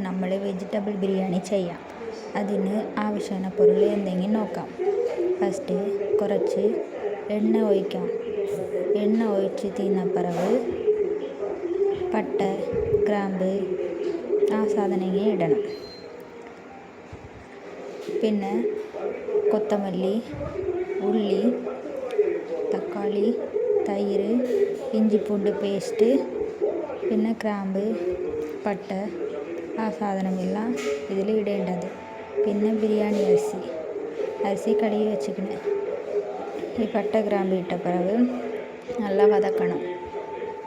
നമ്മൾ വെജിറ്റബിൾ ബിരിയാണി ചെയ്യാം. അതിന് ആവശ്യമായ പൊരുൾ എന്തെങ്കിലും നോക്കാം. ഫസ്റ്റ് കുറച്ച് എണ്ണ ഒഴിക്കാം. എണ്ണ ഒഴിച്ച് തീർന്നപ്പിറവ് പട്ട, ഗ്രാമ്പ് ആ സാധനങ്ങൾ ഇടണം. പിന്നെ കൊത്തമല്ലി, ഉള്ളി, തക്കാളി, തൈര്, ഇഞ്ചി പൂണ്ട് പേസ്റ്റ്, പിന്നെ ഗ്രാമ്പ്, പട്ട ആ സാധനമെല്ലാം ഇതിൽ ഇടേണ്ടത്. പിന്നെ ബിരിയാണി അരിசி കഴുകി വെച്ചിരിക്കണേ. ഈ പട്ട ഗ്രാമ്പ് ഇട്ട പിറகு நல்லா வதக்கணும்.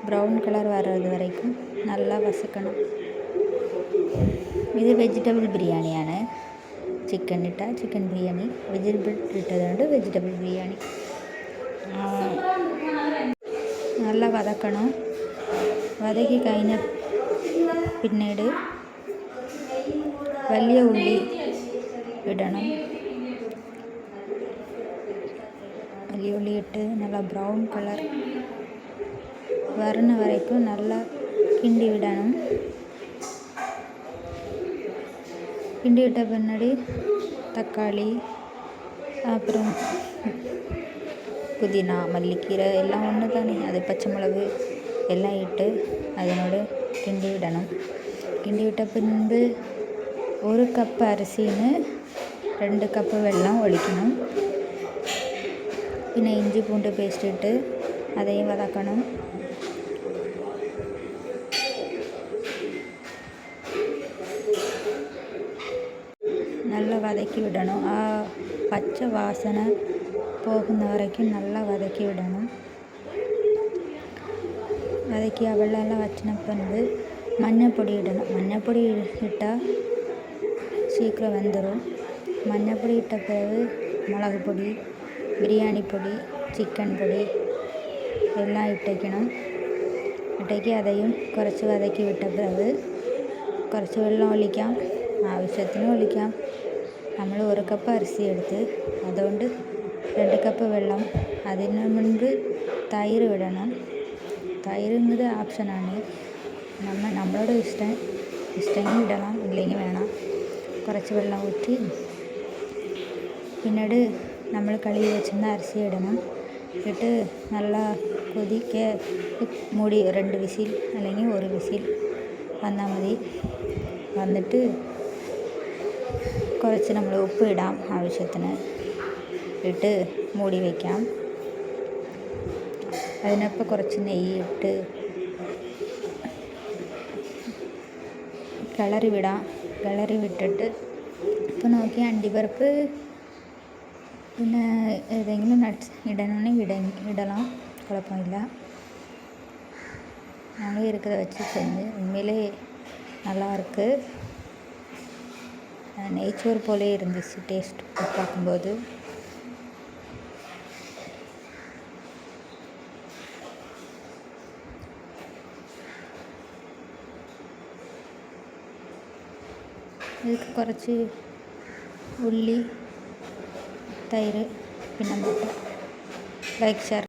ப்ரௌன் கலர் வர்றது வரைக்கும் நல்லா வதக்கணும். ഇത് വെജിറ്റബിൾ ബിരിയാണിയാണ്. ചിക്കൻ ഇട്ടാൽ ചിക്കൻ ബിരിയാണി, വെജിറ്റബിൾ ഇട്ടതുകൊണ്ട് വെജിറ്റബിൾ ബിരിയാണി. நல்லா വதക്കണം. വதക്കി കഴിഞ്ഞ പിന്നീട് വലിയ ഉള്ളി ഇടണം. വലിയ ഉള്ളി ഇട്ട് നല്ല ബ്രൗൺ കളർ വരണ വരയ്ക്കും നല്ല കിണ്ടി വിടണം. கிண்டி விட்ட பின்னாடி தக்காளி, அப்புறம் புதினா, மல்லிக்கீரை எல்லாம் ஒன்று தானே, அது பச்சை மிளகு எல்லாம் இட்டு அதனோடு கிண்டி விடணும். கிண்டி விட்ட பின்பு 1 கப் அரிசின்னு 2 கப்பு வெல்லம் ஒழிக்கணும். പിന്നെ ഇഞ്ചി പൂണ്ട് പേസ്റ്റ് ഇട്ട് അதையும் വതക്കണം. நல்லா வதக்கி விடணும். பச்சை வாசனை போகுന്ന வரைக்கும் நல்லா வதக்கி விடணும். வதக்கி வெள்ளம் வச்சின பின்பு மஞ்சப்பொடி இடணும். மஞ்சப்பொடி இட்டால் சீக்கிரம் வெந்துடும். மஞ்சப்பொடி இட்ட பிறகு மிளகு பொடி, பிரியாணி பொடி, ചിക്കൻ പൊടി എല്ലാം ഇട്ടേക്കണം. ഇട്ടേക്ക് അதைയും കുറച്ച് വതക്കി വിട്ട പിറகு കുറച്ച് വെള്ളം ഒഴിക്കാം. ആവശ്യത്തിന് ഒഴിക്കാം. നമ്മൾ 1 കപ്പ് അരിസി എടുത്ത് അതുകൊണ്ട് 2 കപ്പ് വെള്ളം. അതിന് മുൻപ് തൈര് വിടണം. തൈര് എന്നത് ഓപ്ഷനാണ്. നമ്മളോട് ഇഷ്ടമെങ്കിൽ ഇടണം, ഇല്ലെങ്കിൽ വേണം. കുറച്ച് വെള്ളം ഊറ്റി പിന്നീട് നമ്മൾ കഴുകി വെച്ചിരുന്ന അരിസി ഇടണം. ഇട്ട് നല്ല കൊതിക്ക് മൂടി 2 വിസിൽ അല്ലെങ്കിൽ 1 വിസിൽ വന്നാൽ മതി. വന്നിട്ട് കുറച്ച് നമ്മൾ ഉപ്പ് ഇടാം ആവശ്യത്തിന്. ഇട്ട് മൂടി വയ്ക്കാം. അതിനൊപ്പം കുറച്ച് നെയ്യ് ഇട്ട് കിളറി വിടാം. കിളറി വിട്ടിട്ട് ഇപ്പോൾ നോക്കി അണ്ടിപ്പരിപ്പ് പിന്നെ ഏതെങ്കിലും നട്ട്സ് ഇടണമെങ്കിൽ ഇടலாம், குழப்பமில்லை. நாங்கள் இருக்கிறத வச்சு செஞ்சு உண்மையிலே நல்லாயிருக்கு. நெய்ச்சோறு போலே இருந்துச்சு டேஸ்ட் பார்க்கும்போது. இதுக்கு കുറച്ച് ഉള്ളി, തൈര്, പിന്നെ മുട്ട. Like share